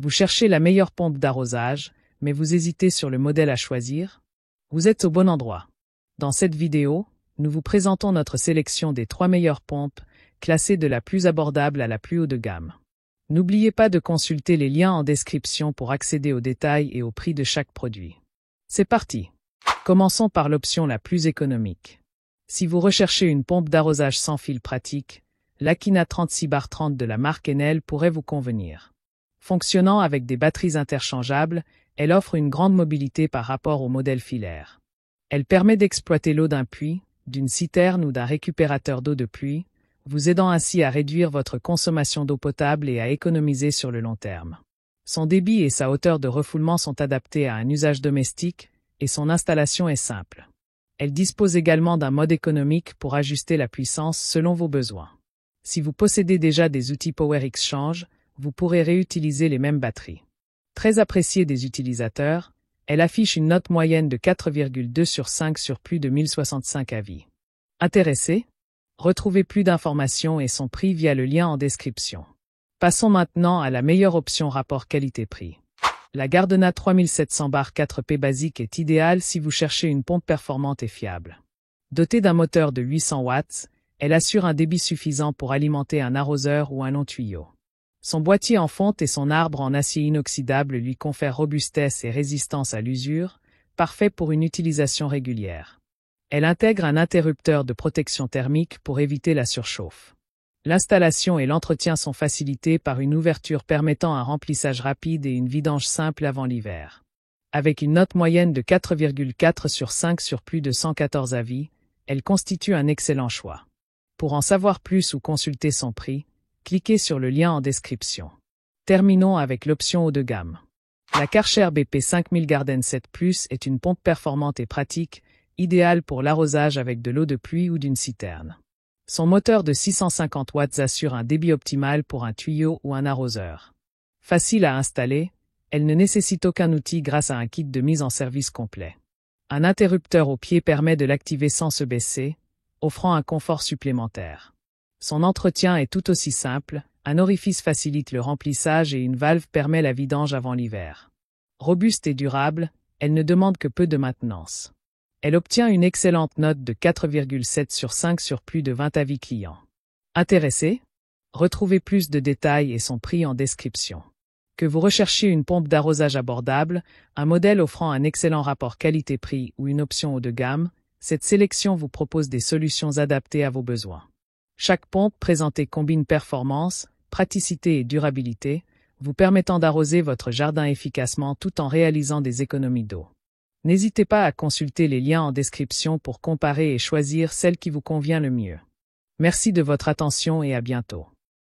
Vous cherchez la meilleure pompe d'arrosage, mais vous hésitez sur le modèle à choisir? Vous êtes au bon endroit. Dans cette vidéo, nous vous présentons notre sélection des 3 meilleures pompes, classées de la plus abordable à la plus haut de gamme. N'oubliez pas de consulter les liens en description pour accéder aux détails et au prix de chaque produit. C'est parti! Commençons par l'option la plus économique. Si vous recherchez une pompe d'arrosage sans fil pratique, l'Akina 36/30 de la marque Enel pourrait vous convenir. Fonctionnant avec des batteries interchangeables, elle offre une grande mobilité par rapport au modèle filaire. Elle permet d'exploiter l'eau d'un puits, d'une citerne ou d'un récupérateur d'eau de pluie, vous aidant ainsi à réduire votre consommation d'eau potable et à économiser sur le long terme. Son débit et sa hauteur de refoulement sont adaptés à un usage domestique, et son installation est simple. Elle dispose également d'un mode économique pour ajuster la puissance selon vos besoins. Si vous possédez déjà des outils Power Exchange, vous pourrez réutiliser les mêmes batteries. Très appréciée des utilisateurs, elle affiche une note moyenne de 4,2 sur 5 sur plus de 1065 avis. Intéressé? Retrouvez plus d'informations et son prix via le lien en description. Passons maintenant à la meilleure option rapport qualité-prix. La Gardena 3700/4P basique est idéale si vous cherchez une pompe performante et fiable. Dotée d'un moteur de 800 watts, elle assure un débit suffisant pour alimenter un arroseur ou un long tuyau. Son boîtier en fonte et son arbre en acier inoxydable lui confèrent robustesse et résistance à l'usure, parfait pour une utilisation régulière. Elle intègre un interrupteur de protection thermique pour éviter la surchauffe. L'installation et l'entretien sont facilités par une ouverture permettant un remplissage rapide et une vidange simple avant l'hiver. Avec une note moyenne de 4,4 sur 5 sur plus de 114 avis, elle constitue un excellent choix. Pour en savoir plus ou consulter son prix, cliquez sur le lien en description. Terminons avec l'option haut de gamme. La Karcher BP 5000 Garden 7+ est une pompe performante et pratique, idéale pour l'arrosage avec de l'eau de pluie ou d'une citerne. Son moteur de 650 watts assure un débit optimal pour un tuyau ou un arroseur. Facile à installer, elle ne nécessite aucun outil grâce à un kit de mise en service complet. Un interrupteur au pied permet de l'activer sans se baisser, offrant un confort supplémentaire. Son entretien est tout aussi simple, un orifice facilite le remplissage et une valve permet la vidange avant l'hiver. Robuste et durable, elle ne demande que peu de maintenance. Elle obtient une excellente note de 4,7 sur 5 sur plus de 20 avis clients. Intéressé? Retrouvez plus de détails et son prix en description. Que vous recherchiez une pompe d'arrosage abordable, un modèle offrant un excellent rapport qualité-prix ou une option haut de gamme, cette sélection vous propose des solutions adaptées à vos besoins. Chaque pompe présentée combine performance, praticité et durabilité, vous permettant d'arroser votre jardin efficacement tout en réalisant des économies d'eau. N'hésitez pas à consulter les liens en description pour comparer et choisir celle qui vous convient le mieux. Merci de votre attention et à bientôt.